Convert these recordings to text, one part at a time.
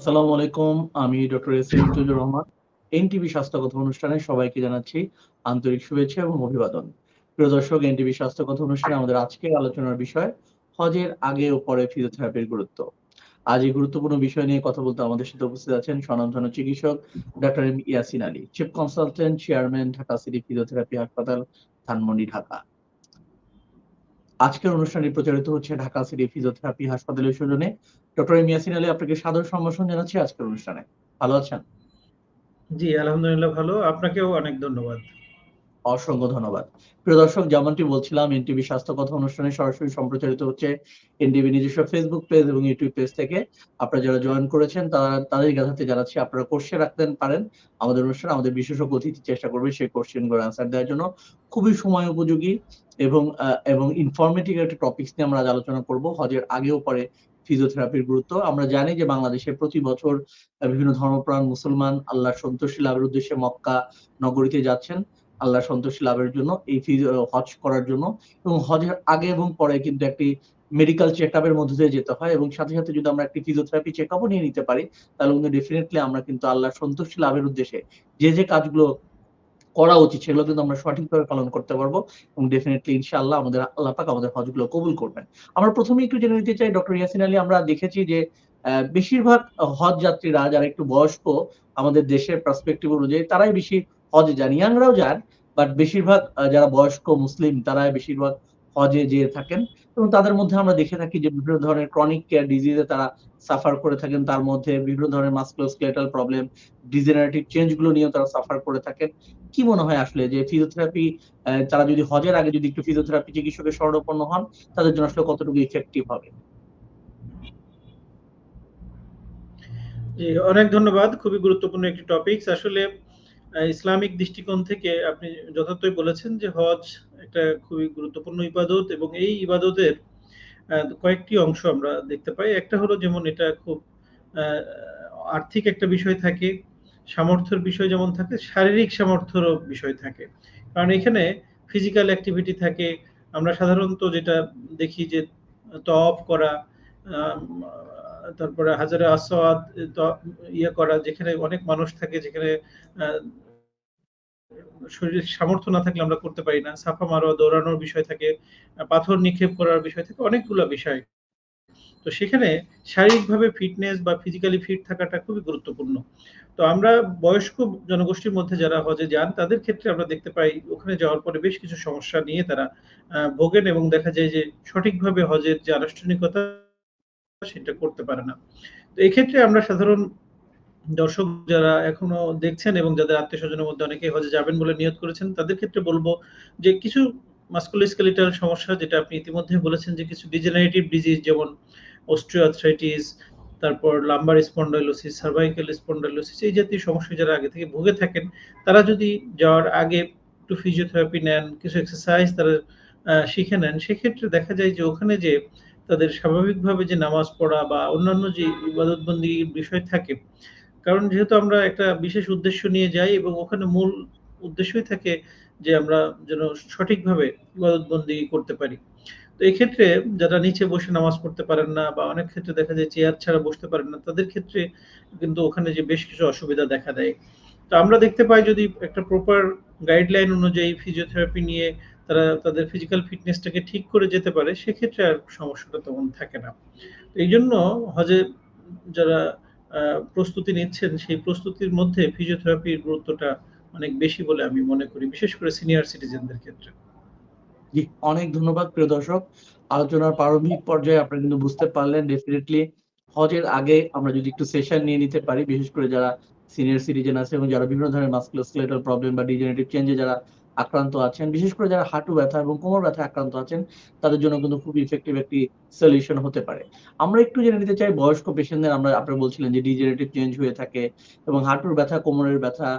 আসসালামু আলাইকুম। আমি doctor S M Imtiazur Rahman. NTV স্বাস্থ্য কথা অনুষ্ঠানে সবাইকে জানাচ্ছি আন্তরিক শুভেচ্ছা এবং অভিবাদন। প্রিয় দর্শক, এনটিভি স্বাস্থ্য কথা অনুষ্ঠানে আমাদের আজকের আলোচনার বিষয় হজের আগে ও পরে ফিজিওথেরাপির গুরুত্ব। আজ এই গুরুত্বপূর্ণ বিষয় নিয়ে কথা বলতে আমাদের সাথে উপস্থিত আছেন স্বনামধন্য চিকিৎসক doctor M Yasin Ali, chief consultant, chairman, Dhaka city physiotherapy হাসপাতাল, ধানমন্ডি, ঢাকা। আজকের অনুষ্ঠানটি প্রচারিত হচ্ছে ঢাকা সিটি ফিজিওথেরাপি হাসপাতালের সৌজন্যে। ডক্টর এম ইয়াসিন আলী, আপনাকে সাদর সম্ভাষণ জানাচ্ছি আজকের অনুষ্ঠানে। ভালো আছেন? জি, আলহামদুলিল্লাহ ভালো। আপনাকেও অনেক ধন্যবাদ। অসংখ্য ধন্যবাদ। প্রিয় দর্শক, যেমনটি বলছিলাম, এনটিভি স্বাস্থ্য কথা অনুষ্ঠানে সরাসরি সম্প্রচারিত হচ্ছে এনটিভি নিজস্ব ফেসবুক পেজ এবং ইউটিউব পেজ থেকে। আপনারা যারা জয়েন করেছেন তাদের কাছে জানাচ্ছি আপনারা কোশ্চেন রাখতে পারেন আমাদের অনুষ্ঠানে। আমাদের বিশেষজ্ঞ অতিথি চেষ্টা করবে সেই কোশ্চেন গুলোর অ্যান্সার দেওয়ার জন্য। খুবই সময় উপযোগী এবং ইনফরমেটিভ একটা টপিকস নিয়ে আমরা আজ আলোচনা করব। হজের আগে ও পরে ফিজিওথেরাপির গুরুত্ব। আমরা জানি যে বাংলাদেশে প্রতি বছর বিভিন্ন ধর্মপ্রাণ মুসলমান আল্লাহর সন্তুষ্টি লাভের উদ্দেশ্যে মক্কা নগরীতে যাচ্ছেন আল্লাহর সন্তুষ্টি লাভের জন্য, হজ করার জন্য। এবং হজের আগে এবং পরে কিন্তু একটি মেডিকেল চেকআপ এর মধ্য দিয়ে যেতে হয় এবং সাথে, সাথে যদি আমরা একটি ফিজিওথেরাপি চেকআপও নিয়ে নিতে পারি, তাহলে কিন্তু ডেফিনিটলি আমরা কিন্তু আল্লাহর সন্তুষ্টি লাভের উদ্দেশ্যে যে কাজগুলো করা উচিত সেগুলো কিন্তু আমরা সঠিকভাবে পালন করতে পারবো এবং ডেফিনিটলি ইনশাআল্লাহ আল্লাহ পাক আমাদের হজগুলো কবুল করবেন। আমরা প্রথমেই একটু জেনে নিতে চাই ডক্টর ইয়াসিন আলী, আমরা দেখেছি যে বেশিরভাগ হজ যাত্রীরা যারা একটু বয়স্ক আমাদের দেশের পার্সপেক্টিভ অনুযায়ী তারাই বেশি হজে যান। ইয়াংরাও যান, বাট বেশিরভাগ যারা বয়স্ক মুসলিম তারাই বেশিরভাগ হজে যেয়ে থাকেন এবং তাদের মধ্যে আমরা দেখে থাকি যে বিভিন্ন ধরনের ক্রনিক কেয়ার ডিজিজে তারা সাফার করে থাকেন। তার মধ্যে বিভিন্ন ধরনের মাসকুলোস্কেলেটাল প্রবলেম, ডিজেনারেটিভ চেঞ্জ গুলো নিয়েও তারা সাফার করে থাকেন। কি মনে হয় আসলে যে ফিজিওথেরাপি তারা যদি হজের আগে যদি একটু ফিজিওথেরাপি চিকিৎসকের শরণাপন্ন হন, তাদের জন্য আসলে কতটুকু ইফেক্টিভ হবে? জি, অনেক ধন্যবাদ। খুবই গুরুত্বপূর্ণ একটি টপিকস। আসলে ইসলামিক দৃষ্টিকোণ থেকে আপনি যথার্থই বলেছেন যে হজ একটা খুবই গুরুত্বপূর্ণ ইবাদত এবং এই ইবাদতের কয়েকটি অংশ আমরা দেখতে পাই। একটা হলো যেমন এটা খুব আ আর্থিক একটা বিষয় থাকে, সামর্থ্যের বিষয় যেমন থাকে, শারীরিক সামর্থ্যেরও বিষয় থাকে। কারণ এখানে ফিজিক্যাল অ্যাক্টিভিটি থাকে। আমরা সাধারণত যেটা দেখি যে তওয়াফ করা, আম তারপরে হাজারে আসওয়াদ ত ইয়ে করা, যেখানে অনেক মানুষ থাকে, যেখানে আ শরীরের সামর্থ্য না থাকলে আমরা করতে পারি না। সাফা মারোয়া, দৌড়ানোর বিষয় থাকে, পাথর নিক্ষেপ করার বিষয় থাকে, অনেকগুলা বিষয়। তো সেখানে শারীরিকভাবে ফিটনেস বা ফিজিক্যালি ফিট থাকাটা খুবই গুরুত্বপূর্ণ। তো আমরা বয়স্ক জনগোষ্ঠীর মধ্যে যারা হজে যান তাদের ক্ষেত্রে আমরা দেখতে পাই ওখানে যাওয়ার পরে বেশ কিছু সমস্যা নিয়ে তারা ভোগেন এবং দেখা যায় যে সঠিকভাবে হজের যে আনুষ্ঠানিকতা সেটা করতে পারে না। তো এক্ষেত্রে আমরা সাধারণ দর্শক যারা এখনো দেখছেন এবং যাদের আত্মীয়স্বজনের মধ্যে অনেকেই হজে যাবেন বলে নিয়ত করেছেন, তাদের ক্ষেত্রে বলব যে কিছু মাসকুলোস্কেলেটাল সমস্যা, যেটা আপনি ইতিমধ্যেই বলেছেন, যে কিছু ডিজেনারেটিভ ডিজিজ যেমন অস্টিওআর্থ্রাইটিস, তারপর লাম্বার স্পন্ডাইলোসিস, সার্ভাইকাল স্পন্ডাইলোসিস, এই জাতীয় সমস্যায় যারা আগে থেকে ভুগে থাকেন, তারা যদি যাওয়ার আগে একটু ফিজিওথেরাপি নেন, কিছু এক্সারসাইজ তারা শিখে নেন, সেক্ষেত্রে দেখা যায় যে ওখানে যে তাদের স্বাভাবিকভাবে যে নামাজ পড়া বা অন্যান্য যে ইবাদতবন্দির বিষয় থাকে, কারণ যেহেতু আমরা একটা বিশেষ উদ্দেশ্য নিয়ে যাই এবং ওখানে মূল উদ্দেশ্যই থাকে যে আমরা যেন সঠিকভাবে ইবাদতবন্দি করতে পারি। তো এক্ষেত্রে যারা নিচে বসে নামাজ পড়তে পারেন না বা অনেক ক্ষেত্রে দেখা যায় চেয়ার ছাড়া বসতে পারেন না, তাদের ক্ষেত্রে কিন্তু ওখানে যে বেশ কিছু অসুবিধা দেখা দেয়। তো আমরা দেখতে পাই যদি একটা প্রপার গাইডলাইন অনুযায়ী ফিজিওথেরাপি নিয়ে তারা তাদের ফিজিক্যাল ফিটনেসটাকে ঠিক করে যেতে পারে, সেক্ষেত্রে আর সমস্যাটা তেমন থাকে না। তো এইজন্য হজে যারা প্রস্তুতি নিচ্ছেন, সেই প্রস্তুতির মধ্যে ফিজিওথেরাপির গুরুত্বটা অনেক বেশি বলে আমি মনে করি, বিশেষ করে সিনিয়র সিটিজেনদের ক্ষেত্রে। জি, অনেক ধন্যবাদ প্রিয় দর্শক। আলোচনার প্রারম্ভিক পর্যায়ে আপনারা কিন্তু বুঝতে পারলেন ডেফিনিটলি হজের আগে আমরা যদি একটু সেশন নিয়ে নিতে পারি, বিশেষ করে যারা সিনিয়র সিটিজেন আছে এবং যারা বিভিন্ন ধরনের মাসকুলোস্কেলেটাল প্রবলেম বা ডিজেনারেটিভ চেঞ্জে যারা আক্রান্ত আছেন, বিশেষ করে যারা হাঁটু ব্যথা এবং কোমর ব্যথায় আক্রান্ত আছেন, তাদের জন্য কিন্তু খুব ইফেক্টিভ একটি সলিউশন হতে পারে। আমরা একটু জেনে নিতে চাই বয়স্ক পেশেন্টদের, আপনারা বলছিলেন যে ডিজেনারেটিভ চেঞ্জ হয়ে থাকে এবং হাঁটুর ব্যথা, কোমরের ব্যথা,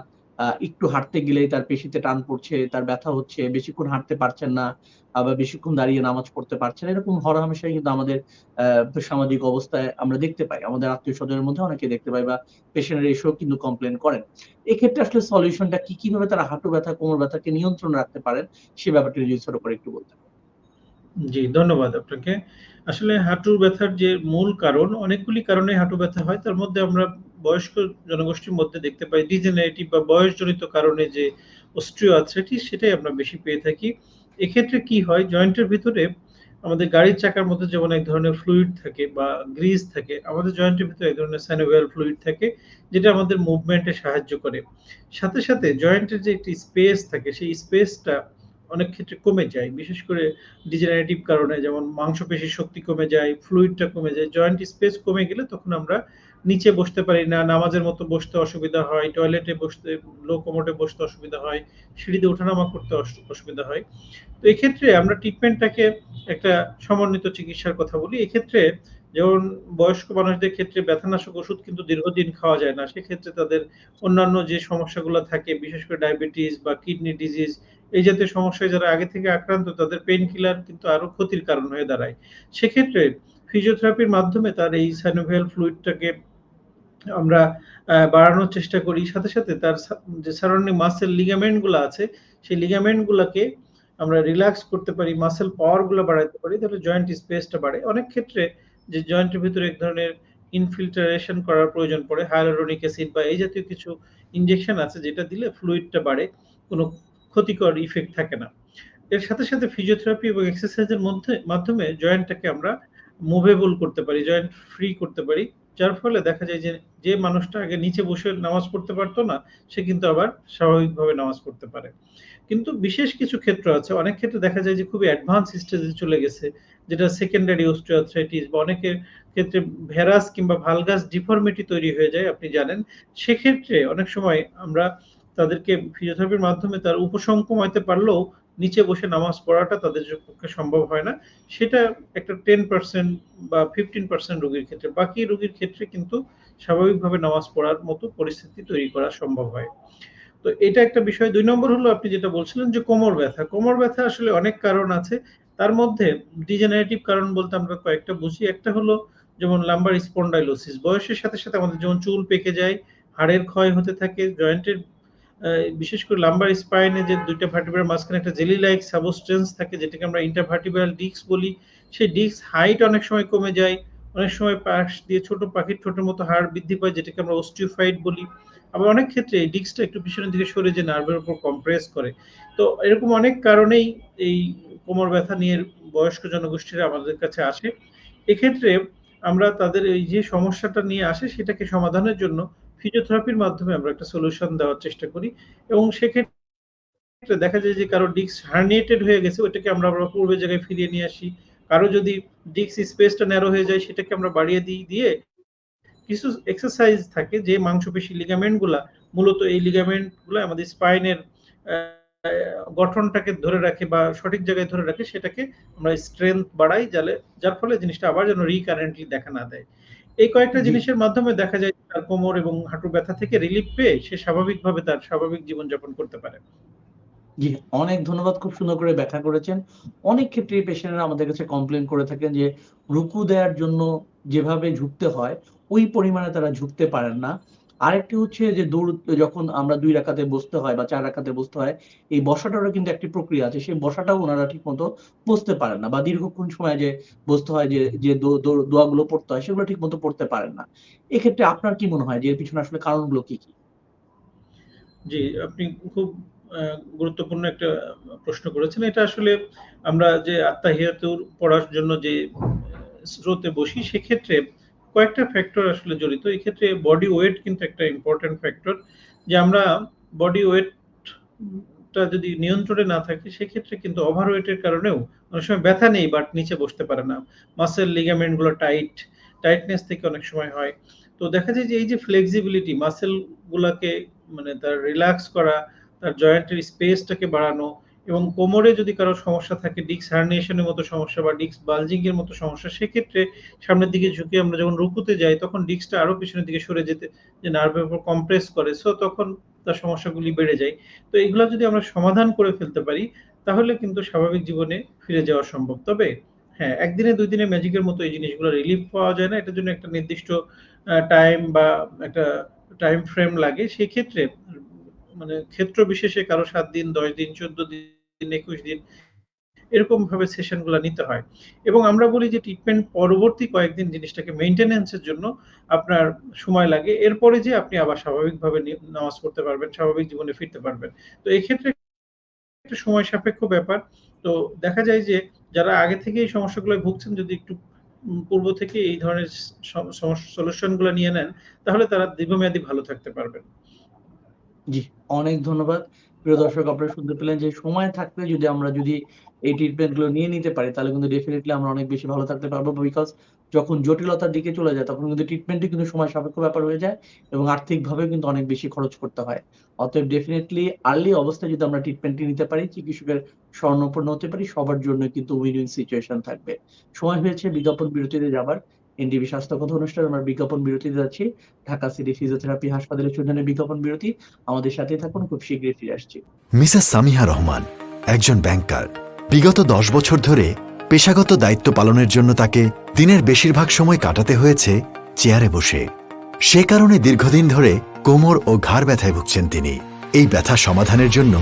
একটু হাঁটতে গেলেই তার পেশিতে টান পড়ছে, তার ব্যথা হচ্ছে, বেশিক্ষণ হাঁটতে পারছেন না। আবার বেশিক্ষণ দাঁড়িয়ে নামাজ পড়তে পারছে না। এরকম হরহামেশাই কিন্তু আমাদের সামাজিক অবস্থায় আমরা দেখতে পাই। আমাদের আত্মীয়স্বজনের মধ্যে অনেকে দেখতে পাই বা পেশেন্টরা এসেও কিন্তু কমপ্লেইন করেন। এক্ষেত্রে আসলে সলিউশনটা কি? কিভাবে তারা হাঁটু ব্যথা, কোমর ব্যথাকে নিয়ন্ত্রণে রাখতে পারেন? সে ব্যাপারটি যদি ছোট করে একটু বলতেন। জি, ধন্যবাদ আপনাকে। আসলে হাঁটুর ব্যথার যে মূল কারণ, অনেকগুলি কারণে হাঁটু ব্যথা হয়। তার মধ্যে আমরা বয়স্ক জনগোষ্ঠীর মধ্যে দেখতে পাই ডিজেনারেটিভ বা বয়সজনিত কারণে যে অস্টিওআর্থ্রাইটিস সেটাই আমরা বেশি পেয়ে থাকি। এক্ষেত্রে কি হয় জয়েন্টের ভিতরে আমাদের গাড়ির চাকার মধ্যে যেমন এক ধরনের ফ্লুইড থাকে বা গ্রিজ থাকে, আমাদের জয়েন্টের ভিতরে এক ধরনের সাইনোভিয়াল ফ্লুইড থাকে যেটা আমাদের মুভমেন্টে সাহায্য করে। সাথে, সাথে জয়েন্টের যে একটি স্পেস থাকে সেই স্পেসটা অনেক ক্ষেত্রে কমে যায়। বিশেষ করে ডিজেনারেটিভ কারণে যেমন মাংসপেশির শক্তি কমে যায়, ফ্লুইডটা কমে যায়। জয়েন্ট স্পেস কমে গেলে তখন আমরা নিচে বসতে পারি না, নামাজের মতো বসতে অসুবিধা হয়, টয়লেটে বসতে লো কমোডে বসতে অসুবিধা হয়, সিঁড়িতে ওঠানামা করতে অসুবিধা হয়। তো এক্ষেত্রে আমরা ট্রিটমেন্টটাকে একটা সমন্বিত চিকিৎসার কথা বলি। এক্ষেত্রে যেমন বয়স্ক মানুষদের ক্ষেত্রে ব্যথানাশক ওষুধ কিন্তু দীর্ঘদিন খাওয়া যায় না। সেক্ষেত্রে তাদের অন্যান্য যে সমস্যাগুলো থাকে বিশেষ করে ডায়াবেটিস বা কিডনি ডিজিজ এই জাতীয় সমস্যায় যারা আগে থেকে আক্রান্ত তাদের পেইন কিলার কিন্তু আরো ক্ষতির কারণ হয়ে দাঁড়ায়। সেক্ষেত্রে ফিজিওথেরাপির মাধ্যমে তার এই সাইনোভিয়াল ফ্লুইডটাকে আমরা বাড়ানোর চেষ্টা করি। সাথে, সাথে তার যে সারাউন্ডিং মাসল লিগামেন্ট গুলা আছে, সেই লিগামেন্ট গুলাকে আমরা রিল্যাক্স করতে পারি, মাসল পাওয়ার গুলা বাড়াইতে পারি। তাহলে জয়েন্ট স্পেসটা বাড়ে। অনেক ক্ষেত্রে যে জয়েন্টের ভিতরে এক ধরনের ইনফিল্ট্রেশন করার প্রয়োজন পড়ে, হায়ালুরোনিক অ্যাসিড বা এই জাতীয় কিছু ইনজেকশন আছে যেটা দিলে ফ্লুইডটা বাড়ে। কোনো ক্ষতিকর ইফেক্ট থাকে না। এর সাথে, সাথে ফিজিওথেরাপি এবং এক্সারসাইজের মাধ্যমে জয়েন্টটাকে আমরা মুভেবল করতে পারি, জয়েন্ট ফ্রি করতে পারি। যার ফলে দেখা যায় যে, যে মানুষটা আগে নিচে বসে নামাজ পড়তে পারত না, সে কিন্তু আবার স্বাভাবিকভাবে নামাজ পড়তে পারে। কিন্তু বিশেষ কিছু ক্ষেত্র আছে। অনেক ক্ষেত্রে দেখা যায় যে খুবই অ্যাডভান্স স্টেজে চলে গেছে। যেটা সেকেন্ডারি অস্টিওআর্থ্রাইটিস বা অনেকের ক্ষেত্রে ভেরাস কিংবা ভালগাস ডিফর্মিটি তৈরি হয়ে যায় আপনি জানেন। সেক্ষেত্রে অনেক সময় আমরা তাদেরকে ফিজিওথেরাপির মাধ্যমে তার উপশম কমাইতে পারলেও নিচে বসে নামাজ পড়াটা তাদের পক্ষে সম্ভব হয় না। সেটা একটা 10% বা 15% রোগীর ক্ষেত্রে। বাকি রোগীর ক্ষেত্রে কিন্তু স্বাভাবিকভাবে নামাজ পড়ার মতো পরিস্থিতি তৈরি করা সম্ভব হয়। তো এটা একটা বিষয়। ২ নম্বর হলো আপনি যেটা বলছিলেন যে কোমর ব্যথা। কোমর ব্যথা আসলে অনেক কারণ আছে। তার মধ্যে ডিজেনারেটিভ কারণ বলতে আমরা কয়েকটা বুঝি। একটা হলো যেমন লাম্বার স্পন্ডাইলোসিস। বয়সের সাথে, সাথে আমাদের যেমন চুল পেকে যায়, হাড়ের ক্ষয় হতে থাকে, জয়েন্টের আ বিশেষ করে লাম্বার স্পাইনে যে ২ টা ভার্টিব্রার মাঝখানে একটা জেলি লাইক সাবস্টেন্স থাকে যেটাকে আমরা ইন্টারভার্টিব্রাল ডিস্ক বলি। সেই ডিস্ক হাইট অনেক সময় কমে যায়। অনেক সময় পাশ দিয়ে ছোট পাখির ঠোঁটের মতো হাড় বৃদ্ধি পায় যেটাকে আমরা অস্টিওফাইট বলি। আবার অনেক ক্ষেত্রে এই ডিস্কটা একটু পিছনের দিকে সরে যে নার্ভের উপর কম্প্রেস করে। তো এরকম অনেক কারণেই এই কোমর ব্যথা নিয়ে বয়স্ক জনগোষ্ঠীরা আমাদের কাছে আসে। এক্ষেত্রে আমরা তাদের এই যে সমস্যাটা নিয়ে আসে সেটাকে সমাধানের জন্য ফিজিওথেরাপির মাধ্যমে আমরা একটা সলিউশন দেওয়ার চেষ্টা করি এবং সেক্ষেত্রে দেখা যায় যে কারো ডিস্ক হার্নিয়েটেড হয়ে গেছে ওইটাকে আমরা আবার পূর্বের জায়গায় ফিরিয়ে নিয়ে আসি। কারো যদি ডিস্ক স্পেসটা ন্যারো হয়ে যায় সেটাকে আমরা বাড়িয়ে দিয়ে কিছু এক্সারসাইজ থাকে যে মাংসপেশি লিগামেন্ট গুলা মূলত এই লিগামেন্ট গুলা আমাদের স্পাইনের গঠনটাকে ধরে রাখে বা সঠিক জায়গায় ধরে রাখে সেটাকে আমরা স্ট্রেংথ বাড়াই যার ফলে জিনিসটা আবার যেন রিকারেন্টলি দেখা না দেয়। এই কয়েকটা জি। জিনিসের মাধ্যমে দেখা যায় তার কোমর এবং হাঁটুর ব্যথা থেকে রিলিফ পেয়ে সে স্বাভাবিকভাবে তার স্বাভাবিক জীবনযাপন করতে পারে। জি, অনেক ধন্যবাদ। খুব সুন্দর করে ব্যাখ্যা করেছেন। অনেক ক্ষেত্রেই পেশেন্টরা আমাদের কাছে কমপ্লেইন করে থাকেন যে, রুকু দেওয়ার জন্য যেভাবে ঝুঁকতে হয়, ওই পরিমাণে তারা ঝুঁকতে পারেন না। আরেকটি হচ্ছে যে যখন আমরা ২ রাকাতে বসতে হয় বা ৪ রাকাতে বসতে হয়, এই বসাটারও কিন্তু একটি প্রক্রিয়া আছে। সেই বসাটাও উনারা ঠিকমতো বসতে পারেন না বা দীর্ঘক্ষণ সময় যে বসতে হয় যে দোয়াগুলো পড়তে হয়, সেগুলো ঠিকমতো পড়তে পারেন না। এক্ষেত্রে আপনার কি মনে হয় যে এর পিছনে আসলে কারণগুলো কি, কি? জি, আপনি খুব আ গুরুত্বপূর্ণ একটা প্রশ্ন করেছেন। এটা আসলে আমরা যে আত্মাহিয়াতুর পড়ার জন্য যে স্রোতে বসি সেক্ষেত্রে কয়েকটা ফ্যাক্টর আসলে জড়িত। এক্ষেত্রে বডি ওয়েট কিন্তু একটা ইম্পোর্টেন্ট ফ্যাক্টর। যে আমরা বডি ওয়েট টা যদি নিয়ন্ত্রণে না থাকে সেক্ষেত্রে কিন্তু ওভারওয়েট এর কারণেও অনেক সময় ব্যথা নেই বাট নিচে বসতে পারে না। মাসল লিগামেন্ট গুলো টাইটনেস থেকে অনেক সময় হয়। তো দেখা যায় যে এই যে ফ্লেক্সিবিলিটি মাসল গুলাকে মানে তার রিল্যাক্স করা, তার জয়েন্টের স্পেসটাকে বাড়ানো এবং কোমরে যদি কারো সমস্যা থাকে ডিস্ক হার্নিয়েশন এর মতো সমস্যা বা ডিস্ক বালজিং এর মতো সমস্যা সেক্ষেত্রে সামনের দিকে ঝুঁকে আমরা যখন রুকুতে যাই তখন ডিস্কটা আরো পেছনের দিকে সরে যেতে যে নার্ভের উপর কম্প্রেস করে। সো তখন তার সমস্যাগুলি বেড়ে যায়। তো এগুলা যদি আমরা সমাধান করে ফেলতে পারি তাহলে কিন্তু স্বাভাবিক জীবনে ফিরে যাওয়া সম্ভব। তবে হ্যাঁ, ১ দিনে ২ দিনে ম্যাজিকের মতো এই জিনিসগুলো রিলিফ পাওয়া যায় না। এটার জন্য একটা নির্দিষ্ট টাইম বা একটা টাইম ফ্রেম লাগে। সেক্ষেত্রে মানে ক্ষেত্র বিশেষে কারো ৭ দিন, ১০ দিন, ১৪ দিন, ২১ দিন এরকমভাবে সেশনগুলা নিতে হয়। এবং আমরা বলি যে ট্রিটমেন্ট পরবর্তী কয়েকদিন জিনিসটাকে মেইনটেন্যান্স এর জন্য আপনার সময় লাগে। এরপরে যেয়ে আপনি আবার স্বাভাবিকভাবে নামাজ পড়তে পারবেন, স্বাভাবিক জীবনে ফিরতে পারবেন। তো এক্ষেত্রে একটা সময় সাপেক্ষ ব্যাপার। তো দেখা যায় যে যারা আগে থেকে এই সমস্যাগুলোয় ভুগছেন যদি একটু পূর্ব থেকে এই ধরনের সলিউশন গুলা নিয়ে নেন, তাহলে তারা দীর্ঘমেয়াদী ভালো থাকতে পারবেন। জি, অনেক ধন্যবাদ। প্রিয় দর্শক, আপনারা শুনতে পেলেন যে সময় থাকতে যদি এই ট্রিটমেন্ট গুলো নিয়ে নিতে পারি, তাহলে কিন্তু ডেফিনিটলি আমরা অনেক বেশি ভালো থাকতে পারবো। বিকজ যখন জটিলতার দিকে চলে যায় তখন কিন্তু ট্রিটমেন্টই কিন্তু সময় সাপেক্ষ ব্যাপার হয়ে যায় এবং আর্থিকভাবেও কিন্তু অনেক বেশি খরচ করতে হয়। অতএব ডেফিনিটলি আর্লি অবস্থায় যদি আমরা ট্রিটমেন্টটি নিতে পারি, চিকিৎসকের শরণাপন্ন হতে পারি, সবার জন্য কিন্তু উইন-উইন সিচুয়েশন থাকবে। সময় হয়েছে বিজ্ঞাপন বিরতিতে যাবার। এনটিভি স্বাস্থ্য কথা অনুষ্ঠানে আমরা বিজ্ঞাপন বিরতিতে যাচ্ছি। ঢাকা সিটি ফিজিওথেরাপি হাসপাতালের সৌজন্যে বিজ্ঞাপন বিরতি। আমাদের সাথেই থাকুন, খুব শীঘ্রই ফিরে আসছি। মিসেস সামিহা রহমান একজন ব্যাংকার। বিগত 10 বছর ধরে পেশাগত দায়িত্ব পালনের জন্য তাকে দিনের বেশিরভাগ সময় কাটাতে হয়েছে চেয়ারে বসে। সে কারণে দীর্ঘদিন ধরে কোমর ও ঘাড় ব্যথায় ভুগছেন তিনি। এই ব্যথা সমাধানের জন্য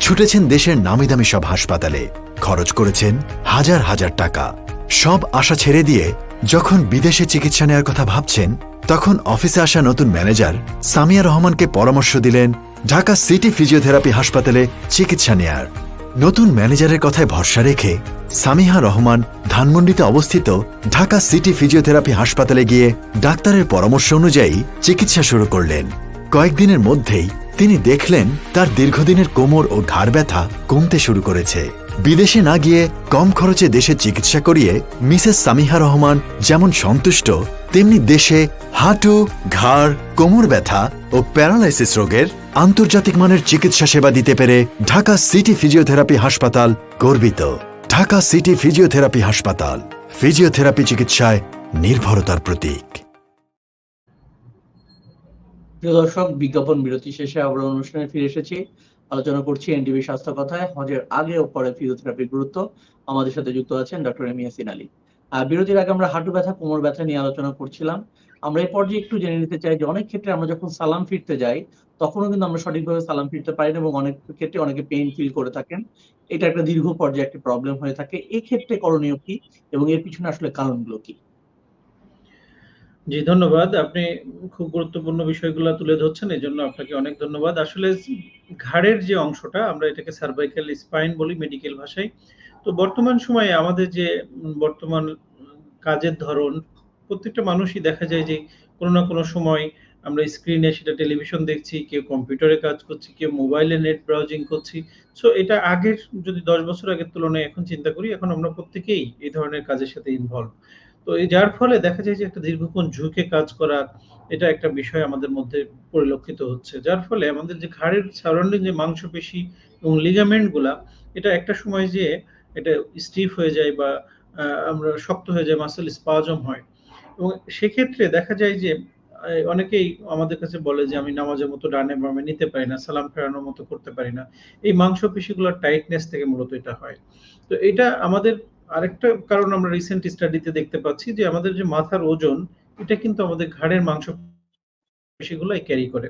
ছুটেছেন দেশের নামিদামি সব হাসপাতালে, খরচ করেছেন হাজার হাজার টাকা। সব আশা ছেড়ে দিয়ে যখন বিদেশে চিকিৎসা নেওয়ার কথা ভাবছেন, তখন অফিসে আসা নতুন ম্যানেজার সামিয়া রহমানকে পরামর্শ দিলেন ঢাকা সিটি ফিজিওথেরাপি হাসপাতালে চিকিৎসা নেয়ার। নতুন ম্যানেজারের কথায় ভরসা রেখে সামিহা রহমান ধানমন্ডিতে অবস্থিত ঢাকা সিটি ফিজিওথেরাপি হাসপাতালে গিয়ে ডাক্তারের পরামর্শ অনুযায়ী চিকিৎসা শুরু করলেন। কয়েকদিনের মধ্যেই তিনি দেখলেন তার দীর্ঘদিনের কোমর ও ঘাড় ব্যথা কমতে শুরু করেছে। বিদেশে না গিয়ে কম খরচে দেশে চিকিৎসা করিয়ে মিসেস সামিহা রহমান যেমন সন্তুষ্ট, তেমনি দেশে হাঁটু, ঘাড়, কোমর ব্যথা ও প্যারালাইসিস রোগের আন্তর্জাতিক মানের চিকিৎসা সেবা দিতে পেরে ঢাকা সিটি ফিজিওথেরাপি হাসপাতাল গর্বিত। ঢাকা সিটি ফিজিওথেরাপি হাসপাতাল, ফিজিওথেরাপি চিকিৎসায় নির্ভরতার প্রতীক। প্রিয় দর্শক, বিজ্ঞাপন বিরতি শেষে আমরা অনুষ্ঠানে ফিরে এসেছি। আলোচনা করছি এনটিভি স্বাস্থ্য কথায় হজের আগে ও পরে ফিজিওথেরাপির গুরুত্ব। আমাদের সাথে যুক্ত আছেন ডক্টর এম ইয়াসিন আলী। বিরতির আগে আমরা হাঁটু ব্যথা, কোমর ব্যথা নিয়ে আলোচনা করছিলাম। আমরা এই পর্যায়ে একটু জেনে নিতে চাই যে অনেক ক্ষেত্রে আমরা যখন সালাম ফিরতে যাই, তখনও কিন্তু আমরা সঠিকভাবে সালাম ফিরতে পারি না এবং অনেক ক্ষেত্রে অনেকে পেইন ফিল করে থাকেন। এটা একটা দীর্ঘ পর্যায়ে একটা প্রবলেম হয়ে থাকে। এই ক্ষেত্রে করণীয় কি এবং এর পিছনে আসলে কারণগুলো কি? জি, ধন্যবাদ। আপনি খুব গুরুত্বপূর্ণ বিষয়গুলা তুলে ধরছেন। এজন্য আপনাকে অনেক ধন্যবাদ। আসলে ঘাড়ের যে অংশটা আমরা এটাকে সার্ভাইকাল স্পাইন বলি মেডিকেল ভাষায়। তো বর্তমান সময়ে আমাদের যে বর্তমান কাজের ধরন, প্রত্যেকটা মানুষই দেখা যায় যে কোনো না কোনো সময় আমরা স্ক্রিনে সেটা টেলিভিশন দেখছি, কেউ কম্পিউটারে কাজ করছি, কেউ মোবাইলে নেট ব্রাউজিং করছি। সো এটা আগের যদি ১০ বছর আগের তুলনায় এখন চিন্তা করি, এখন আমরা প্রত্যেকেই এই ধরনের কাজের সাথে ইনভলভ। তো যার ফলে দেখা যায় যে একটা দীর্ঘক্ষণ ঝুঁকে কাজ করা, এটা একটা বিষয় আমাদের মধ্যে পরিলক্ষিত হচ্ছে। যার ফলে আমাদের যে ঘাড়ের সারাউন্ডিং যে মাংসপেশি এবং লিগামেন্ট গুলা, এটা একটা সময় যেয়ে এটা স্টিফ হয়ে যায় বা আমরা শক্ত হয়ে যায়, মাসল স্পাজম হয়। এবং সেক্ষেত্রে দেখা যায় যে অনেকেই আমাদের কাছে বলে যে, "আমি নামাজের মতো ডানে বামে নিতে পারি না, সালাম ফেরানোর মতো করতে পারি না।" এই মাংসপেশিগুলোর টাইটনেস থেকে মূলত এটা হয়। তো এটা আমাদের আরেকটা কারণ আমরা রিসেন্ট স্টাডিতে দেখতে পাচ্ছি যে, আমাদের যে মাথার ওজন, এটা কিন্তু আমাদের ঘাড়ের মাংসপেশিগুলাই ক্যারি করে।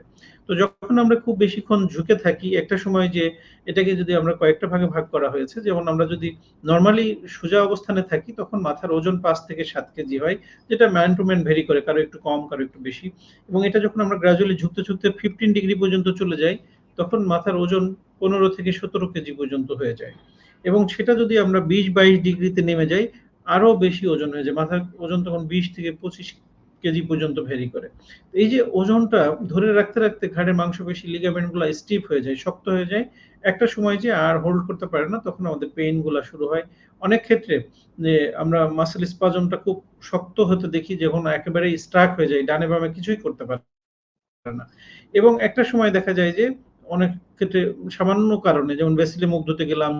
তো যখন আমরা খুব বেশিক্ষণ ঝুঁকে থাকি, একটা সময় যে এটাকে যদি আমরা কয়েকটা ভাগে ভাগ করা হয়েছে, যেমন আমরা যদি নরমালি সোজা অবস্থানে থাকি, তখন মাথার ওজন ৫ থেকে ৭ কেজি হয়। যেটা ম্যান টু ম্যান ভেরি করে, কারো একটু কম, কারো একটু বেশি। এবং এটা যখন আমরা গ্র্যাজুয়ালি ঝুঁকতে, ঝুঁকতে 15 ডিগ্রি পর্যন্ত চলে যাই, তখন মাথার ওজন ১৫ থেকে ১৭ কেজি পর্যন্ত হয়ে যায়। এবং সেটা যদি আমরা ২০-২২ ডিগ্রিতে নেমে যাই, আরো বেশি ওজন হয়ে যায়। মাথার ওজন তখন ২০ থেকে ২৫ কেজি পর্যন্ত ভেরি করে। এই যে ওজনটা ধরে রাখতে, রাখতে ঘাড়ের মাংসপেশি লিগামেন্ট গুলা স্টিফ হয়ে যায়, শক্ত হয়ে যায়। একটা সময় যেয়ে আর হোল্ড করতে পারে না, তখন আমাদের পেইন গুলা শুরু হয়। অনেক ক্ষেত্রে যে আমরা মাসল স্পাজমটা খুব শক্ত হতে দেখি, যখন একেবারেই স্ট্রাক হয়ে যায়, ডানে বামে কিছুই করতে পারে না। এবং একটা সময় দেখা যায় যে অনেক ক্ষেত্রে সামান্য কারণে, যেমন বেসিলে মুখ ধুতে গেলাম,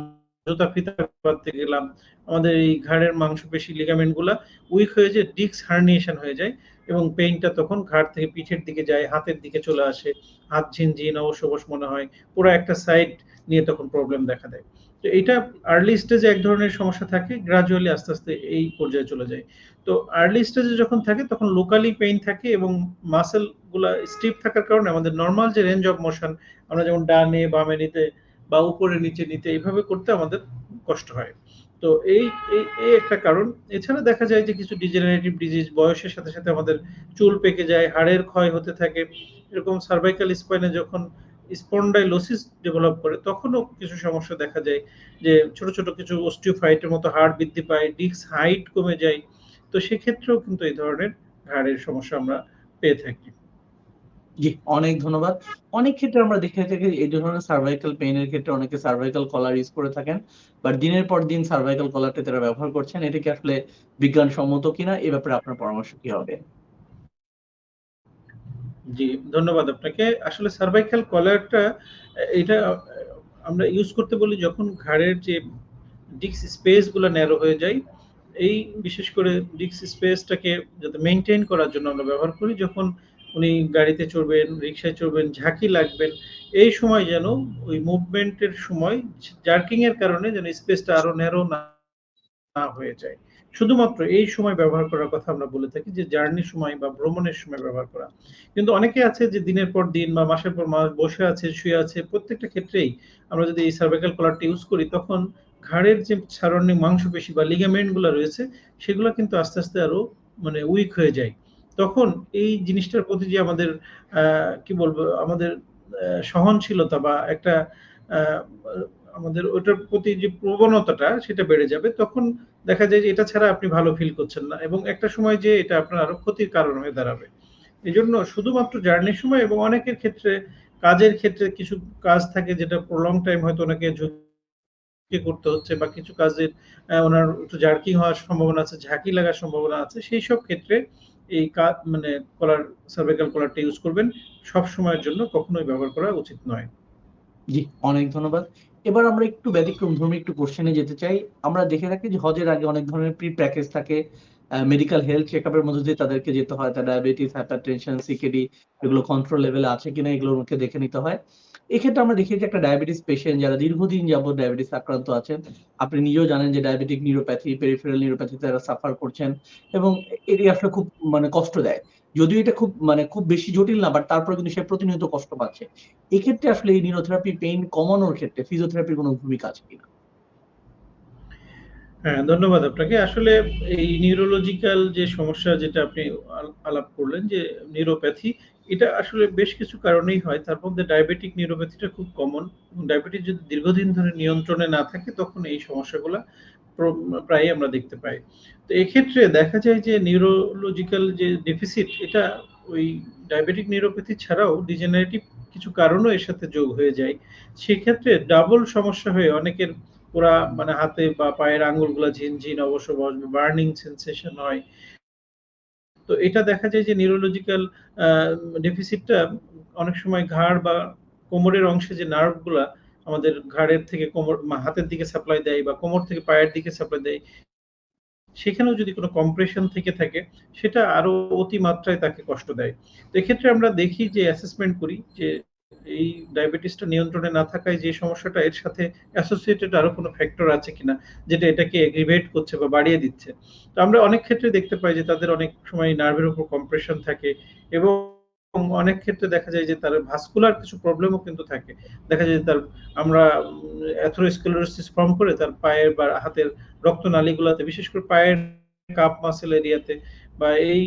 জুতা ফিতা বাঁধতে গেলাম, আমাদের এই ঘাড়ের মাংসপেশি লিগামেন্ট গুলা উইক হয়ে যেয়ে ডিস্ক হার্নিয়েশন হয়ে যায় এবং পেইনটা তখন ঘাড় থেকে পিঠের দিকে যায়, হাতের দিকে চলে আসে। হাত ঝিনঝিন, অবশ মনে হয়। পুরা একটা সাইড নিয়ে তখন প্রবলেম দেখা দেয়। তো এইটা আর্লি স্টেজে এক ধরনের সমস্যা থাকে, গ্র্যাজুয়ালি আস্তে, আস্তে এই পর্যায়ে চলে যায়। তো আর্লি স্টেজে যখন থাকে তখন লোকালি পেইন থাকে এবং মাসল গুলা স্টিফ থাকার কারণে আমাদের নরমাল যে রেঞ্জ অফ মোশন, আমরা যেমন ডানে বামে নিতে বা উপরে নিচে নিতে এইভাবে করতে আমাদের কষ্ট হয়। তো এই এই এই একটা কারণ। এছাড়া দেখা যায় যে কিছু ডিজেনারেটিভ ডিজিজ বয়সের সাথে, সাথে আমাদের চুল পেকে যায়, হাড়ের ক্ষয় হতে থাকে। এরকম সার্ভাইকাল স্পাইনে যখন স্পন্ডাইলোসিস ডেভেলপ করে তখনও কিছু সমস্যা দেখা যায় যে ছোট, ছোট কিছু অস্টিওফাইটের মতো হাড় বৃদ্ধি পায়, ডিস্ক হাইট কমে যায়। তো সেক্ষেত্রেও কিন্তু এই ধরনের হাড়ের সমস্যা আমরা পেয়ে থাকি। জি, অনেক ধন্যবাদ। অনেক ক্ষেত্রে আমরা দেখে থাকি এই ধরনের সার্ভাইকাল পেইন এর ক্ষেত্রে অনেকে সার্ভাইকাল কলার ইউজ করে থাকেন। বাট দিনের পর দিন সার্ভাইকাল কলারটি তারা ব্যবহার করছেন। এটা কি আসলে বিজ্ঞানসম্মত কিনা? এ ব্যাপারে আপনার পরামর্শ কি হবে? জি, ধন্যবাদ আপনাকে। আসলে সার্ভাইকাল কলারটা এটা আমরা ইউজ করতে বলি যখন ঘাড়ের যে ডিস্ক স্পেস গুলা ন্যারো হয়ে যায়। এই বিশেষ করে ডিস্ক স্পেসটাকে যাতে মেইনটেইন করার জন্য আমরা ব্যবহার করি যখন উনি গাড়িতে চড়বেন, রিক্সায় চড়বেন, ঝাঁকি লাগবেন। এই সময় যেন ওই মুভমেন্টের সময় জার্কিং এর কারণে যেন স্পেসটা আরো ন্যারো না হয়ে যায়। শুধুমাত্র এই সময় ব্যবহার করার কথা আমরা বলে থাকি যে জার্নির সময় বা ভ্রমণের সময় ব্যবহার করা। কিন্তু অনেকে আছে যে দিনের পর দিন বা মাসের পর মাস বসে আছে, শুয়ে আছে, প্রত্যেকটা ক্ষেত্রেই আমরা যদি এই সার্ভাইকাল কলারটা ইউজ করি তখন ঘাড়ের যে সারাউন্ডিং মাংসপেশি বা লিগামেন্ট গুলা রয়েছে সেগুলা কিন্তু আস্তে, আস্তে আরো মানে উইক হয়ে যায়। তখন এই জিনিসটার প্রতি যে আমাদের কি বলবো আমাদের সহনশীলতা বা একটা আ আমাদের ওটার প্রতি যে প্রবণতাটা সেটা বেড়ে যাবে। তখন দেখা যায় যে এটা ছাড়া আপনি ভালো ফিল করছেন না এবং একটা সময় যেয়ে এটা আপনার আরো ক্ষতির কারণ হয়ে দাঁড়াবে। এজন্য শুধুমাত্র জার্নির সময় এবং অনেকের ক্ষেত্রে কাজের ক্ষেত্রে কিছু কাজ থাকে যেটা প্রলং টাইম হয়তো ওনাকে ঝুঁকি করতে হচ্ছে বা কিছু কাজের ওনার একটু জার্কিং হওয়ার সম্ভাবনা আছে, ঝাঁকি লাগার সম্ভাবনা আছে। সেইসব ক্ষেত্রে এই মানে সার্ভাইকাল কলারটা ইউজ করবেন। সবসময়ের জন্য কখনোই ব্যবহার করা উচিত নয়। জি, অনেক ধন্যবাদ। এবার আমরা একটু ব্যতিক্রমধর্মী একটু কোয়েশ্চেন এ যেতে চাই। আমরা দেখে থাকি যে হজের আগে অনেক ধরনের প্রি প্যাকেজ থাকে। মেডিকেল হেলথ চেকআপ এর মধ্য দিয়ে তাদেরকে যেতে হয়। তার ডায়াবেটিস, হাইপারটেনশন, সিকেডি এগুলো কন্ট্রোল লেভেলে আছে কিনা এগুলো ওনাকে দেখে নিতে হয়। এক্ষেত্রে আমরা দেখি যে একটা ডায়াবেটিস পেশেন্ট যারা দীর্ঘদিন যাবৎ ডায়াবেটিস আক্রান্ত আছেন। আপনি নিজেও জানেন যে ডায়াবেটিক নিউরোপ্যাথি, পেরিফেরাল নিউরোপ্যাথি তারা সাফার করছেন এবং এটি আসলে খুব মানে কষ্ট দেয়। যদিও এটা খুব বেশি জটিল না বাট তারপরেও কিন্তু সে প্রতিনিয়ত কষ্ট পাচ্ছে। এক্ষেত্রে আসলে এই নিউরোথেরাপি পেইন কমানোর ক্ষেত্রে ফিজিওথেরাপির কোন ভূমিকা আছে কিনা? হ্যাঁ, ধন্যবাদ আপনাকে। আসলে এই নিউরোলজিক্যাল যে সমস্যা যেটা আপনি আলাপ করলেন যে নিউরোপ্যাথি, এটা আসলে বেশ কিছু কারণেই হয়। তার মধ্যে ডায়াবেটিক নিউরোপ্যাথিটা খুব কমন। ডায়াবেটিস যদি দীর্ঘদিন ধরে নিয়ন্ত্রণে না থাকে তখন এই সমস্যাগুলা প্র প্রায়ই আমরা দেখতে পাই। তো এক্ষেত্রে দেখা যায় যে নিউরোলজিক্যাল যে ডেফিসিট এটা ওই ডায়াবেটিক নিউরোপ্যাথি ছাড়াও ডিজেনারেটিভ কিছু কারণও এর সাথে যোগ হয়ে যায়। সেক্ষেত্রে ডাবল সমস্যা হয়ে অনেকের পুরা মানে হাতে বা পায়ের আঙ্গুলগুলা ঝিনঝিন, অবশ-অবশ, বার্নিং সেনসেশন হয়। তো এটা দেখা যায় যে নিউরোলজিক্যাল আ ডেফিসিটটা অনেক সময় ঘাড় বা কোমরের অংশে যে নার্ভ গুলা আমাদের ঘাড়ের থেকে হাতের দিকে সাপ্লাই দেয় বা কোমর থেকে পায়ের দিকে সাপ্লাই দেয়, সেখানেও যদি কোনো কম্প্রেশন থেকে থাকে সেটা আরো অতিমাত্রায় তাকে কষ্ট দেয়। তো এক্ষেত্রে আমরা দেখি যে অ্যাসেসমেন্ট করি যে এই ডায়াবেটিসটা নিয়ন্ত্রণে না থাকায় যে সমস্যাটা এর সাথে অ্যাসোসিয়েটেড আরো কোনো ফ্যাক্টর আছে কিনা যেটা এটাকে এগ্রিভেট করছে বা বাড়িয়ে দিচ্ছে। তো আমরা অনেক ক্ষেত্রে দেখতে পাই যে তাদের অনেক সময় নার্ভের উপর কম্প্রেশন থাকে এবং অনেক ক্ষেত্রে দেখা যায় যে তার ভাস্কুলার কিছু প্রবলেমও কিন্তু থাকে। দেখা যায় যে আমরা অ্যাথেরোস্ক্লেরোসিস ফর্ম করে তার পায়ের বা হাতের রক্তনালীগুলাতে বিশেষ করে পায়ের কাপ মাসল এরিয়াতে বা এই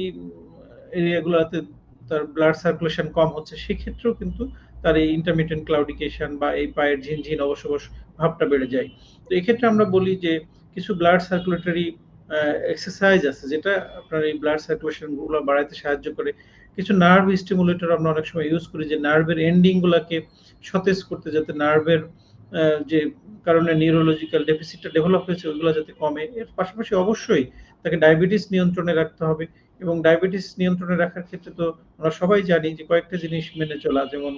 এরিয়া গুলাতে তার ব্লাড সার্কুলেশন কম হচ্ছে। সেক্ষেত্রেও কিন্তু তার এই ইন্টারমিটেন্ট ক্লাউডিকেশন বা এই পায়ের ঝিনঝিন, অবশ-অবশ ভাবটা বেড়ে যায়। তো এক্ষেত্রে আমরা বলি যে কিছু ব্লাড সার্কুলেটরি এক্সারসাইজ আছে যেটা আপনার এই ব্লাড সার্কুলেশন গুলো বাড়াইতে সাহায্য করে। কিছু নার্ভ স্টিমুলেটর আমরা অনেক সময় ইউজ করি যে নার্ভের এন্ডিং গুলাকে সতেজ করতে যাতে নার্ভের যে কারণে নিউরোলজিক্যাল ডেফিসিটটা ডেভেলপ হয়েছে ওইগুলা যাতে কমে। এর পাশাপাশি অবশ্যই তাকে ডায়াবেটিস নিয়ন্ত্রণে রাখতে হবে এবং ডায়াবেটিস নিয়ন্ত্রণে রাখার ক্ষেত্রে তো আমরা সবাই জানি যে কয়েকটা জিনিস মেনে চলা যেমন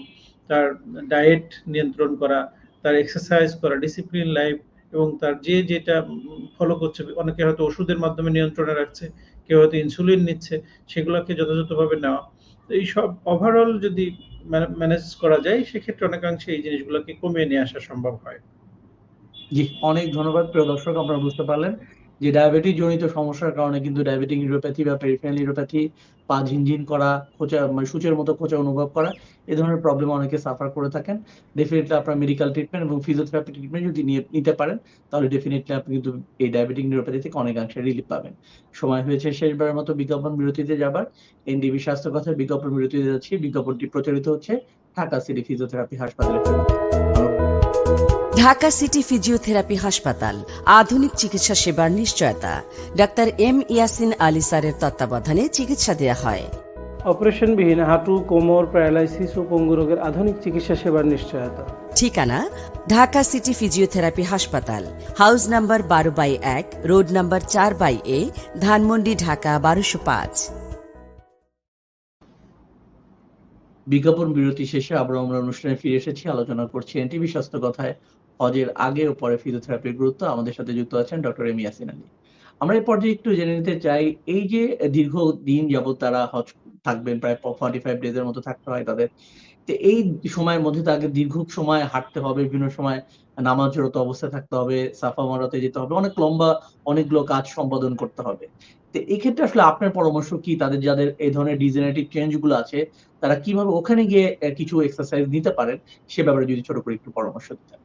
তার ডায়েট নিয়ন্ত্রণ করা, তার এক্সারসাইজ করা, ডিসিপ্লিন লাইফ এবং তার যেটা ফলো করছে অনেকে হয়তো ওষুধের মাধ্যমে নিয়ন্ত্রণে রাখছে, কেউ হয়তো ইনসুলিন নিচ্ছে, সেগুলাকে যথাযথভাবে নেওয়া। তো এইসব ওভারঅল যদি ম্যানেজ করা যায় সেক্ষেত্রে অনেকাংশে এই জিনিসগুলোকে কমিয়ে নিয়ে আসা সম্ভব হয়। জি, অনেক ধন্যবাদ প্রিয় দর্শক। আপনারা বুঝতে পারলেন যে ডায়াবেটিস জনিত সমস্যার কারণে কিন্তু ডায়াবেটিক নিউরোপ্যাথি বা পেরিফেরাল নিউরোপ্যাথি, পা ঝিনঝিন করা, খোঁচা মানে সূচের মতো খোঁচা অনুভব করা, এ ধরনের প্রবলেম অনেকে সাফার করে থাকেন। ডেফিনিটলি আপনার মেডিকেল ট্রিটমেন্ট এবং ফিজিওথেরাপি ট্রিটমেন্ট যদি নিতে পারেন, তাহলে ডেফিনিটলি আপনি কিন্তু এই ডায়াবেটিক নিউরোপ্যাথি থেকে অনেকাংশে রিলিফ পাবেন। সময় হয়েছে শেষবারের মতো বিজ্ঞাপন বিরতিতে যাবার। এনডিবি স্বাস্থ্য কথার বিজ্ঞাপন বিরতিতে যাচ্ছি। বিজ্ঞাপনটি প্রচারিত হচ্ছে ঢাকা সিটি ফিজিওথেরাপি হাসপাতালের জন্য। ঢাকা সিটি ফিজিওথেরাপি হাসপাতাল, আধুনিক চিকিৎসা সেবার নিশ্চয়তা। ডাক্তার এম ইয়াসিন আলী স্যারের তত্ত্বাবধানে চিকিৎসা দেওয়া হয়। অপারেশনবিহীন হাঁটু, কোমর, প্যারালাইসিস ও পঙ্গু রোগের আধুনিক চিকিৎসা সেবার নিশ্চয়তা। ঠিকানা ঢাকা সিটি ফিজিওথেরাপি হাসপাতাল, house number 12/1, road number 4/A, Dhanmondi, Dhaka 1205। বিজ্ঞাপন বিরতি শেষে আবার আমরা অনুষ্ঠানে ফিরে এসেছি। আলোচনা করছি এনটিভি স্বাস্থ্য কথায় হজের আগে ও পরে ফিজিওথেরাপির গুরুত্ব। আমাদের সাথে যুক্ত আছেন ডক্টর এম ইয়াসিন আলী। আমরা এই পর্যায়ে একটু জেনে নিতে চাই, এই যে দীর্ঘদিন যাবৎ তারা হজ থাকবেন, প্রায় 45 ডেজ এর মতো থাকতে হয় তাদের। তো এই সময়ের মধ্যে তাকে দীর্ঘ সময় হাঁটতে হবে, বিভিন্ন সময় নামাজরত অবস্থায় থাকতে হবে, সাফা মারওয়াতে যেতে হবে, অনেক লম্বা অনেকগুলো কাজ সম্পাদন করতে হবে। তো এক্ষেত্রে আসলে আপনার পরামর্শ কি, তাদের যাদের এই ধরনের ডিজেনারেটিভ চেঞ্জ গুলো আছে, তারা কিভাবে ওখানে গিয়ে কিছু এক্সারসাইজ নিতে পারেন, সে ব্যাপারে যদি ছোট করে একটু পরামর্শ দিতেন।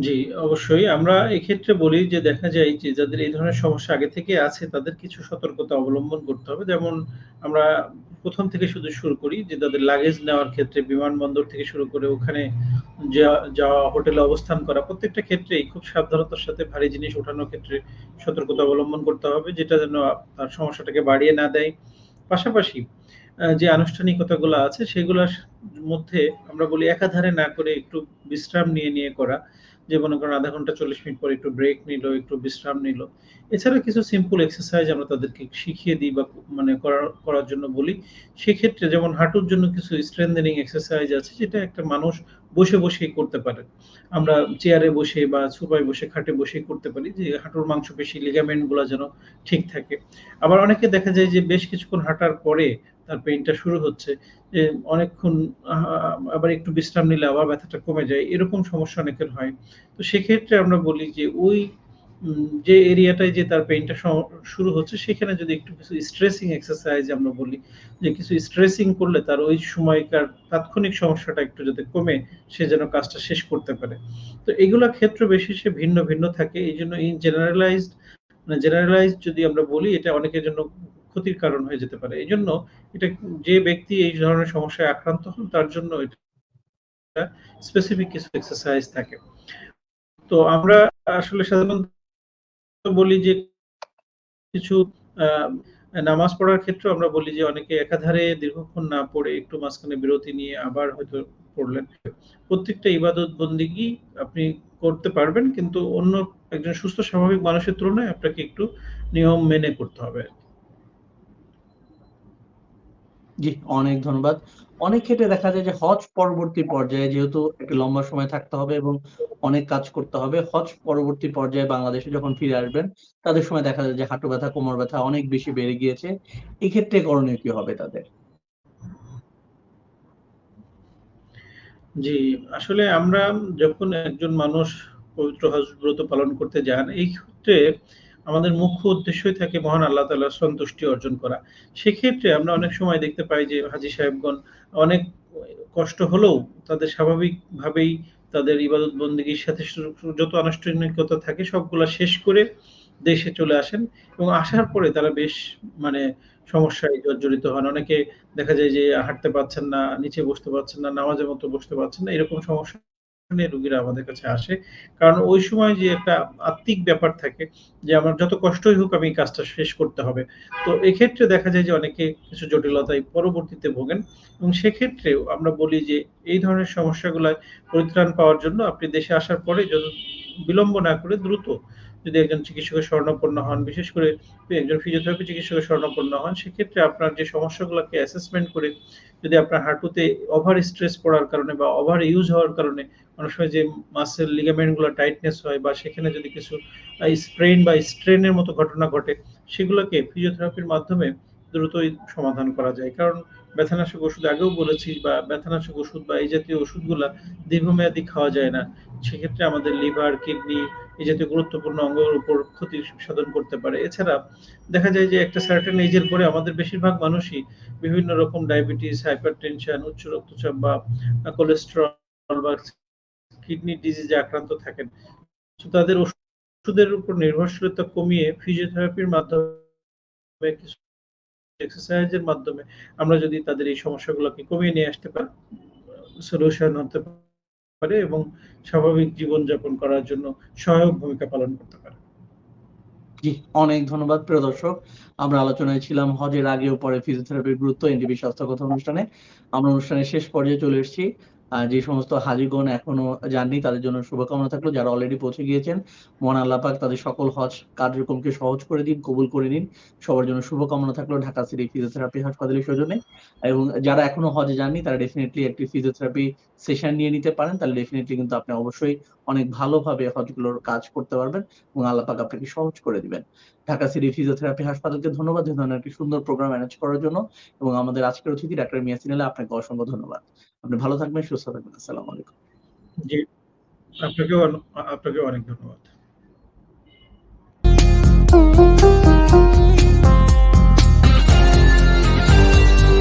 জি, অবশ্যই। আমরা এক্ষেত্রে বলি যে দেখা যায় যে যাদের এই ধরনের সমস্যা আগে থেকে আছে তাদের কিছু সতর্কতা অবলম্বন করতে হবে। যেমন আমরা ১ম থেকে শুরু করি যে তাদের লাগেজ নেওয়ার ক্ষেত্রে বিমানবন্দর থেকে শুরু করে ওখানে যাওয়া, হোটেলে অবস্থান করা, প্রত্যেকটা ক্ষেত্রেই খুব সাবধানতার সাথে ভারী জিনিস ওঠানোর ক্ষেত্রে সতর্কতা অবলম্বন করতে হবে, যেটা যেন তার সমস্যাটাকে বাড়িয়ে না দেয়। পাশাপাশি যে আনুষ্ঠানিকতাগুলো আছে সেগুলার মধ্যে আমরা বলি একাধারে না করে একটু বিশ্রাম নিয়ে করা। যে মনে করেন ০.৫ ঘন্টা ৪০ মিনিট পরে একটু ব্রেক নিল, একটু বিশ্রাম নিল। এছাড়া কিছু সিম্পল এক্সারসাইজ আমরা তাদেরকে শিখিয়ে দিই বা মানে করার জন্য বলি। সেক্ষেত্রে যেমন হাঁটুর জন্য কিছু স্ট্রেংথেনিং এক্সারসাইজ আছে, যেটা একটা মানুষ বসেই করতে পারে। আমরা চেয়ারে বসে বা সোফায় বসে, খাটে বসেই করতে পারি, যে হাঁটুর মাংসপেশি লিগামেন্ট গুলা যেন ঠিক থাকে। আবার অনেকে দেখা যায় যে বেশ কিছুক্ষণ হাঁটার পরে তার পেইনটা শুরু হচ্ছে, যে অনেকক্ষণ আবার একটু বিশ্রাম নিলে আবার ব্যথাটা কমে যায়। এরকম সমস্যা অনেকের হয়। তো সেক্ষেত্রে আমরা বলি যে ওই যে এরিয়াটায় যে তার পেইনটা শুরু হচ্ছে সেখানে যদি একটু কিছু স্ট্রেচিং এক্সারসাইজ আমরা বলি, যে কিছু স্ট্রেচিং করলে তার ওই সময়কার তাৎক্ষণিক সমস্যাটা একটু যাতে কমে, সে যেন কাজটা শেষ করতে পারে। তো এগুলা ক্ষেত্র বিশেষে ভিন্ন থাকে। এইজন্য জেনারেলাইজড যদি আমরা বলি, এটা অনেকের জন্য ক্ষতির কারণ হয়ে যেতে পারে। এজন্য এটা যে ব্যক্তি এই ধরনের সমস্যায় আক্রান্ত হন তার জন্য এটা স্পেসিফিক কিছু এক্সারসাইজ থাকে। তো আমরা আসলে সাধারণত বলি যে কিছু নামাজ পড়ার ক্ষেত্রেও আমরা বলি যে অনেকে একাধারে দীর্ঘক্ষণ না পড়ে একটু মাঝখানে বিরতি নিয়ে আবার হয়তো পড়লেন। প্রত্যেকটা ইবাদত বন্দেগী আপনি করতে পারবেন, কিন্তু অন্য একজন সুস্থ স্বাভাবিক মানুষের তুলনায় আপনাকে একটু নিয়ম মেনে করতে হবে। জি, অনেক ধন্যবাদ। অনেক ক্ষেত্রে দেখা যায় যে হজ পরবর্তী পর্যায়ে যেহেতু একটা লম্বা সময় থাকতে হবে এবং অনেক কাজ করতে হবে, হজ পরবর্তী পর্যায়ে বাংলাদেশে যখন ফিরে আসবেন, তাদের সময় দেখা যায় যে হাঁটু ব্যথা, কোমর ব্যথা অনেক বেশি বেড়ে গিয়েছে। এক্ষেত্রে করণীয় কি হবে তাদের? জি, আসলে আমরা যখন একজন মানুষ পবিত্র হজ ব্রত পালন করতে যান, এই ক্ষেত্রে আমাদের মুখ্য উদ্দেশ্যই থাকে মহান আল্লাহ তাআলার সন্তুষ্টি অর্জন করা। সেক্ষেত্রে আমরা অনেক সময় দেখতে পাই যে হাজী সাহেবগণ অনেক কষ্ট হলেও তাদের স্বাভাবিকভাবেই তাদের ইবাদত বন্দেগীর সাথে যত আনুষ্ঠানিকতা থাকে সবগুলা শেষ করে দেশে চলে আসেন, এবং আসার পরে তারা বেশ মানে সমস্যায় জর্জরিত হন। অনেকে দেখা যায় যে হাঁটতে পারছেন না, নিচে বসতে পারছেন না, নামাজের মতো বসতে পারছেন না। এরকম সমস্যা নিয়ে রোগীরা আমাদের কাছে আসে। কারণ ওই সময় যে একটা আত্মিক ব্যাপার থাকে, যে আমার যত কষ্টই হোক আমি কাজটা শেষ করতে হবে। তো এক্ষেত্রে দেখা যায় যে অনেকে কিছু জটিলতায় পরবর্তীতে ভোগেন, এবং সেক্ষেত্রেও আমরা বলি যে এই ধরনের সমস্যাগুলায় পরিত্রাণ পাওয়ার জন্য আপনি দেশে আসার পরে যত বিলম্ব না করে দ্রুত যদি একজন চিকিৎসকের শরণাপন্ন হন, বিশেষ করে একজন ফিজিওথেরাপি চিকিৎসকের শরণাপন্ন হন, সেক্ষেত্রে আপনার যে সমস্যাগুলোকে অ্যাসেসমেন্ট করে যদি আপনার হাঁটুতে ওভার স্ট্রেস পড়ার কারণে বা ওভার ইউজ হওয়ার কারণে অনেক সময় যে মাসেল লিগামেন্ট গুলো টাইটনেস হয়, বা সেখানে যদি কিছু স্প্রেন বা স্ট্রেনের মতো ঘটনা ঘটে, সেগুলোকে ফিজিওথেরাপির মাধ্যমে দ্রুতই সমাধান করা যায়। কারণ ব্যথানাশক ওষুধ আগেও বলেছি, বা ব্যথানাশক ওষুধ বা এই জাতীয় ওষুধগুলা দীর্ঘমেয়াদী খাওয়া যায় না। সেক্ষেত্রে আমাদের লিভার, কিডনি এই জাতীয় গুরুত্বপূর্ণ অঙ্গের উপর ক্ষতি সাধন করতে পারে। এছাড়া দেখা যায় যে একটা সার্টেন এজের পরে আমাদের বেশিরভাগ মানুষই বিভিন্ন রকম ডায়াবেটিস, হাইপারটেনশন, উচ্চ রক্তচাপ বা কোলেস্টেরল বা কিডনি ডিজিজে আক্রান্ত থাকেন। তো তাদের ওষুধের উপর নির্ভরশীলতা কমিয়ে ফিজিওথেরাপির মাধ্যমে, কিছু এক্সারসাইজের মাধ্যমে আমরা যদি তাদের এই সমস্যাগুলোকে কমিয়ে নিয়ে আসতে পারি, সলিউশন হতে পারে এবং স্বাভাবিক জীবনযাপন করার জন্য সহায়ক ভূমিকা পালন করতে পারে। জি, অনেক ধন্যবাদ প্রিয় দর্শক। আমরা আলোচনায় ছিলাম হজের আগে ও পরে ফিজিওথেরাপির গুরুত্ব এনটিভি স্বাস্থ্য কথা অনুষ্ঠানে। আমরা অনুষ্ঠানের শেষ পর্যায়ে চলে এসেছি। যে সমস্ত হাজীগণ এখনো যাননি তাদের জন্য শুভকামনা থাকলো। যারা অলরেডি পৌঁছে গিয়েছেন, মহান আল্লাহ পাক তাদের সকল হজ কার্যক্রমকে সহজ করে দিন, কবুল করে নিন। সবার জন্য শুভকামনা থাকলো ঢাকা সিটি ফিজিওথেরাপি হাসপাতালের সৌজন্যে। এবং যারা এখনো হজে যাননি তারা ডেফিনিটলি একটি ফিজিওথেরাপি সেশন নিয়ে নিতে পারেন। তাহলে ডেফিনিটলি কিন্তু আপনি অবশ্যই অনেক ভালোভাবে হজগুলোর কাজ করতে পারবেন এবং আল্লাহ পাক আপনাকে সহজ করে দিবেন। ঢাকা সিটি ফিজিওথেরাপি হাসপাতালকে ধন্যবাদ এ ধরনের একটি সুন্দর প্রোগ্রাম ম্যানেজ করার জন্য এবং আমাদের আজকের অতিথি ডাক্তার মিয়াসিন আলী, আপনাকে অসংখ্য ধন্যবাদ। আপনি ভালো থাকবেন, সুস্থ থাকবেন। আসসালামু আলাইকুম। জি, আপনাকেও অনেক ধন্যবাদ।